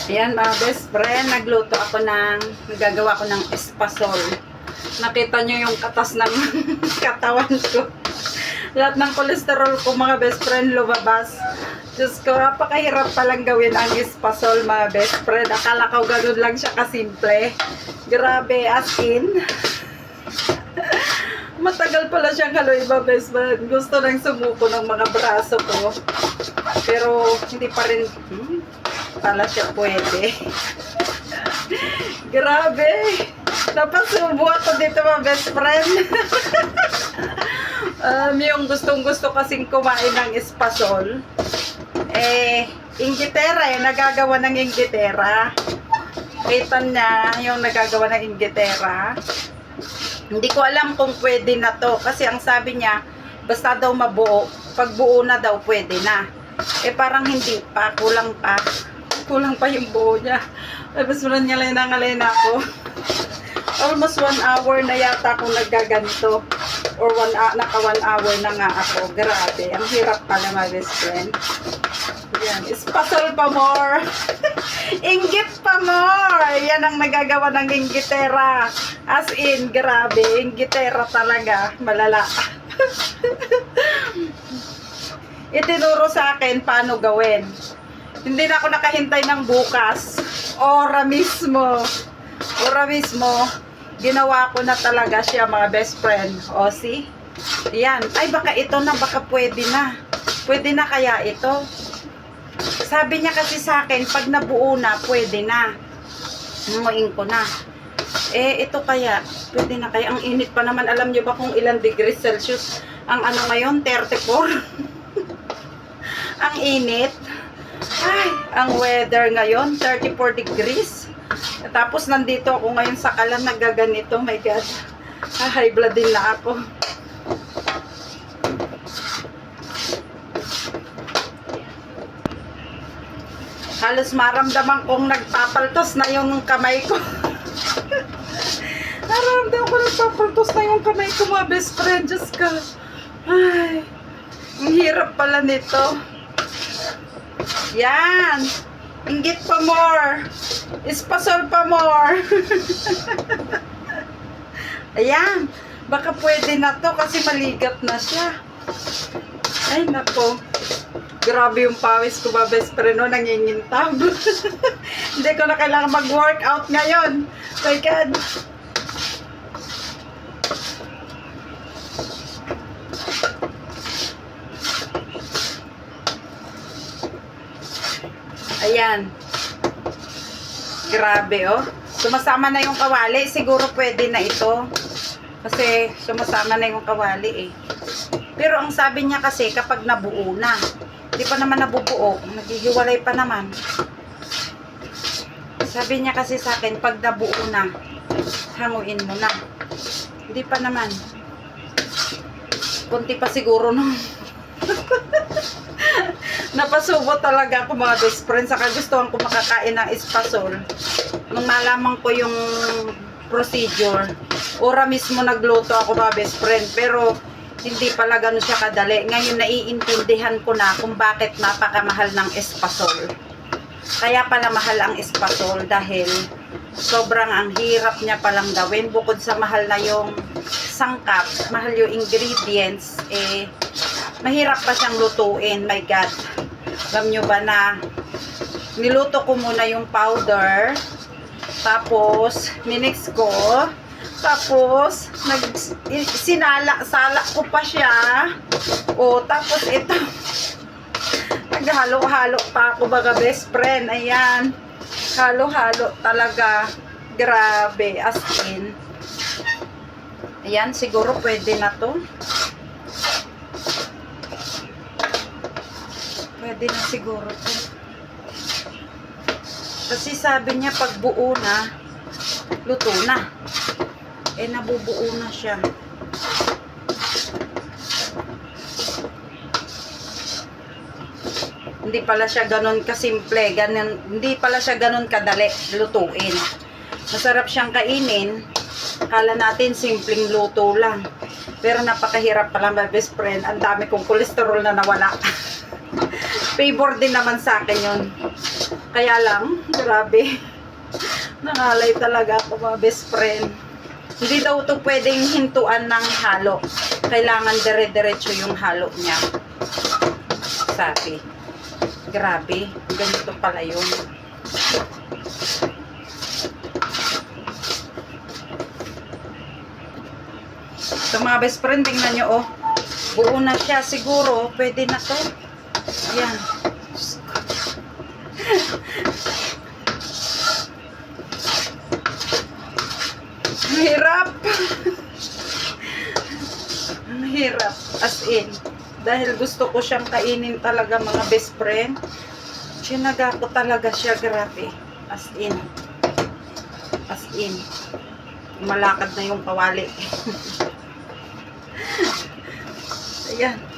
Ayan mga best friend, nagagawa ko ng espasol. Nakita nyo yung katas ng katawan ko. Lahat ng kolesterol ko mga best friend lumabas. Diyos ko, napakahirap palang gawin ang espasol mga best friend. Akala ko ganun lang siya kasimple. Grabe, as in. Matagal pala siyang haluin mga best friend. Gusto nang sumuko ng mga braso ko. Pero hindi pa rin pala siya pwede. Grabe. Napasubo ako dito mga best friend. Yung gustong-gusto kasing kumain ng espasol. Inggitera nagagawa ng inggitera. Kita niya yung nagagawa ng inggitera. Hindi ko alam kung pwede na to. Kasi ang sabi niya, basta daw mabuo. Pag buo na daw, pwede na. Parang hindi pa. Kulang pa. Kulang pa yung buo niya. Tapos mo niya lang nangalay na ako. Almost 1 hour na yata akong naggaganito. Or naka 1 hour na nga ako. Grabe. Ang hirap pala my best friend. Yan. Espasol pa more. Inggit pa more. Yan ang nagagawa ng inggitera. As in, grabe. Inggitera talaga. Malala. Itinuro sa akin paano gawin. Hindi na ako nakahintay ng bukas. Ora mismo. Ginawa ko na talaga siya mga best friend. O, see? Yan. Ay, baka ito na. Baka pwede na. Pwede na kaya ito. Sabi niya kasi sa akin, pag nabuo na, pwede na. Ngayon ko na. Ito kaya. Pwede na kaya. Ang init pa naman. Alam niyo ba kung ilang degrees Celsius? Ang ano ngayon? 34. Ang init. Ay, ang weather ngayon, 34 degrees. Tapos nandito ako ngayon sa kalan, nagaganito. My God. High blood din na ako. Halos maramdaman kong nagpapaltos na yung kamay ko. Naramdaman ko nagpapaltos na yung kamay ko mga best friend. Diyos ka. Ay, ang hirap pala nito. Yan. Inggit pa more. Espasol pa more. Ayan. Baka pwede na to kasi maligat na siya. Ay, nako. Grabe yung pawis ko ba, best friend, no? Nangingintab. Hindi ko na kailangan mag-workout ngayon. My God. Ayan. Grabe, oh. Sumasama na yung kawali. Siguro pwede na ito. Kasi sumasama na yung kawali, eh. Pero ang sabi niya kasi, kapag nabuo na. Hindi pa naman nabubuo. Naghihiwalay pa naman. Sabi niya kasi sa akin, pag nabuo na, hanguin mo na. Hindi pa naman. Kunti pa siguro, no? Napasubo talaga ako mga best friend. Saka gustuhan ko makakain ng espasol. Nung malaman ko yung procedure, ora mismo nagluto ako mga best friend. Pero hindi pala ganun siya kadali. Ngayon naiintindihan ko na kung bakit napakamahal ng espasol. Kaya pala mahal ang espasol dahil sobrang ang hirap niya palang gawin. Bukod sa mahal na yung sangkap, mahal yung ingredients, mahirap pa siyang lutuin. My God. Alam nyo ba na niluto ko muna yung powder, tapos minix ko, tapos sala ko pa siya. Tapos ito naghalo-halo pa ako baga best friend. Ayan, halo-halo talaga. Grabe, as in. Ayan, siguro pwede na to. Pwede na siguro to. Kasi sabi niya pag buo na, luto na. Nabubuo na siya. Hindi pala siya ganun kasimple. Hindi pala siya ganun kadali lutuin. Masarap siyang kainin. Akala natin simpleng luto lang. Pero napakahirap pala my best friend. Ang dami kong kolesterol na nawala. Favor din naman sa akin yun. Kaya lang, grabe. Nangalay talaga ako mga best friend. Hindi daw ito pwedeng hintuan ng halo. Kailangan dire-diretso yung halo niya. Sabi. Grabe. Ganito pala yun. So mga best friend, tingnan nyo oh. Buo na siya. Siguro, pwede na to. Ayan. Ang hirap. Ang hirap. As in. Dahil gusto ko siyang kainin talaga mga best friend. Sinaga ko talaga siya. Grabe. As in. As in. Malakad na yung kawali. Ayan.